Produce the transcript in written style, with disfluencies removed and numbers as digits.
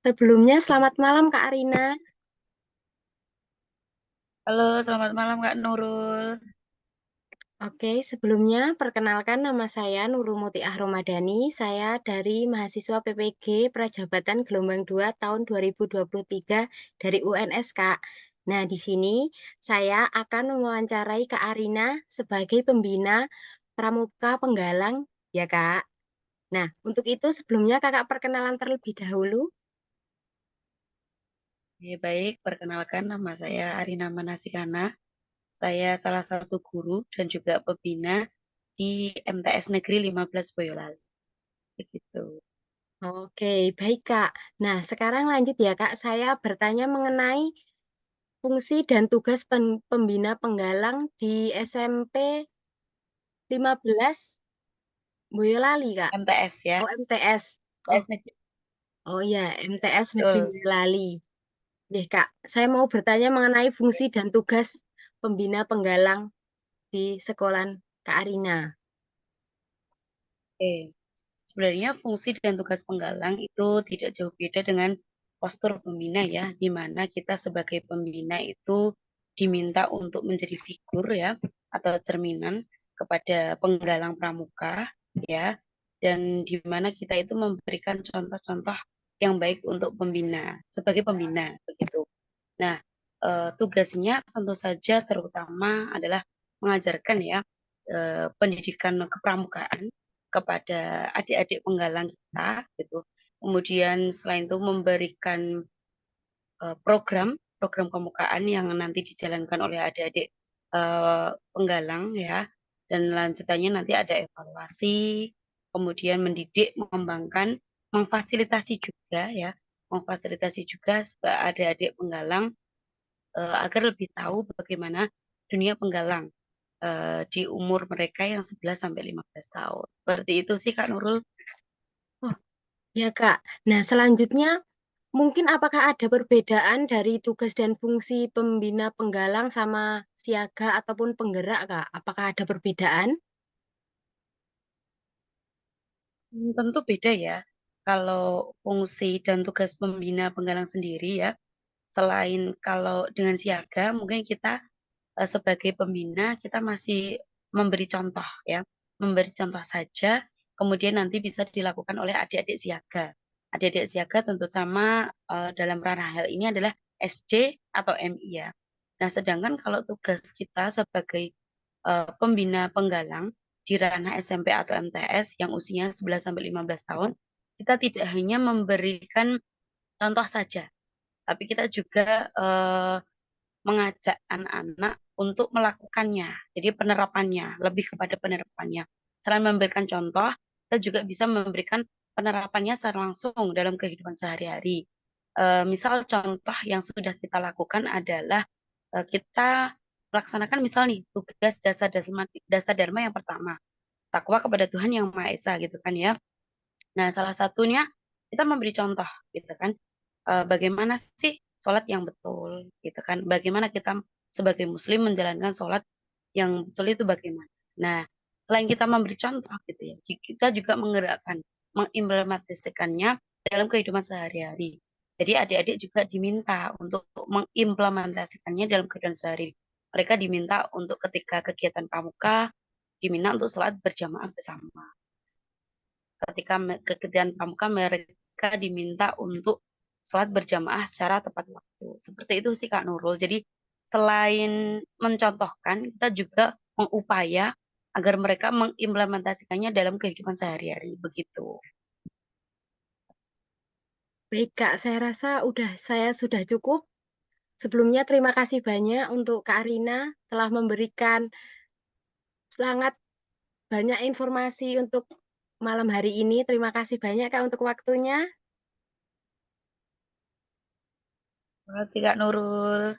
Sebelumnya, selamat malam Kak Arina. Halo, selamat malam Kak Nurul. Oke, sebelumnya perkenalkan nama saya Nurul Muti Ahromadani. Saya dari mahasiswa PPG Prajabatan Gelombang 2 tahun 2023 dari UNS, Kak. Nah, di sini saya akan mewawancarai Kak Arina sebagai pembina Pramuka Penggalang, ya Kak. Nah, untuk itu sebelumnya Kakak perkenalan terlebih dahulu. Baik, perkenalkan nama saya Arina Manasikana. Saya salah satu guru dan juga pembina di MTS Negeri 15 Boyolali. Begitu. Oke, baik Kak. Nah, sekarang lanjut ya Kak. Saya bertanya mengenai fungsi dan tugas pembina penggalang di SMP 15 Boyolali Kak. MTS ya, Oh, MTS. Oh, MTS Negeri. oh ya, MTS Negeri Betul. Boyolali. Deh Kak, saya mau bertanya mengenai fungsi dan tugas pembina penggalang di sekolahan Kak Arina. Oke. Sebenarnya fungsi dan tugas penggalang itu tidak jauh beda dengan postur pembina ya, di mana kita sebagai pembina itu diminta untuk menjadi figur ya, atau cerminan kepada penggalang pramuka ya, dan di mana kita itu memberikan contoh-contoh yang baik untuk pembina, sebagai pembina begitu. Nah, tugasnya tentu saja terutama adalah mengajarkan ya pendidikan kepramukaan kepada adik-adik penggalang kita gitu. Kemudian selain itu memberikan program program kemukaan yang nanti dijalankan oleh adik-adik penggalang ya. Dan lanjutannya nanti ada evaluasi, kemudian mendidik, mengembangkan, memfasilitasi juga ya, memfasilitasi juga adik-adik penggalang agar lebih tahu bagaimana dunia penggalang di umur mereka yang 11 sampai 15 tahun. Seperti itu sih Kak Nurul. Oh, ya Kak. Nah, selanjutnya mungkin apakah ada perbedaan dari tugas dan fungsi pembina penggalang sama siaga ataupun penggerak, Kak? Apakah ada perbedaan? Tentu beda ya. Kalau fungsi dan tugas pembina penggalang sendiri ya, selain kalau dengan siaga, mungkin kita sebagai pembina kita masih memberi contoh ya, memberi contoh saja, kemudian nanti bisa dilakukan oleh adik-adik siaga. Adik-adik siaga tentu sama dalam ranah hal ini adalah SD atau MI ya. Nah, sedangkan kalau tugas kita sebagai pembina penggalang di ranah SMP atau MTS yang usianya 11 sampai 15 tahun, kita tidak hanya memberikan contoh saja, tapi kita juga mengajak anak-anak untuk melakukannya. Jadi penerapannya, lebih kepada penerapannya. Selain memberikan contoh, kita juga bisa memberikan penerapannya secara langsung dalam kehidupan sehari-hari. Misal contoh yang sudah kita lakukan adalah kita melaksanakan misal nih tugas dasar dharma yang pertama, takwa kepada Tuhan yang Maha Esa gitu kan ya. Nah, salah satunya kita memberi contoh gitu kan. Bagaimana sih sholat yang betul gitu kan. Bagaimana kita sebagai muslim menjalankan sholat yang betul itu bagaimana. Nah, selain kita memberi contoh gitu ya, kita juga menggerakkan, mengimplementasikannya dalam kehidupan sehari-hari. Jadi adik-adik juga diminta untuk mengimplementasikannya dalam kehidupan sehari. Mereka diminta untuk ketika kegiatan pramuka, diminta untuk sholat berjamaah bersama. Ketika kegiatan pramuka mereka diminta untuk sholat berjamaah secara tepat waktu. Seperti itu sih Kak Nurul. Jadi selain mencontohkan, kita juga mengupaya agar mereka mengimplementasikannya dalam kehidupan sehari-hari. Begitu. Baik, Kak. Saya sudah cukup. Sebelumnya terima kasih banyak untuk Kak Arina telah memberikan sangat banyak informasi untuk malam hari ini. Terima kasih banyak Kak untuk waktunya. Terima kasih Kak Nurul.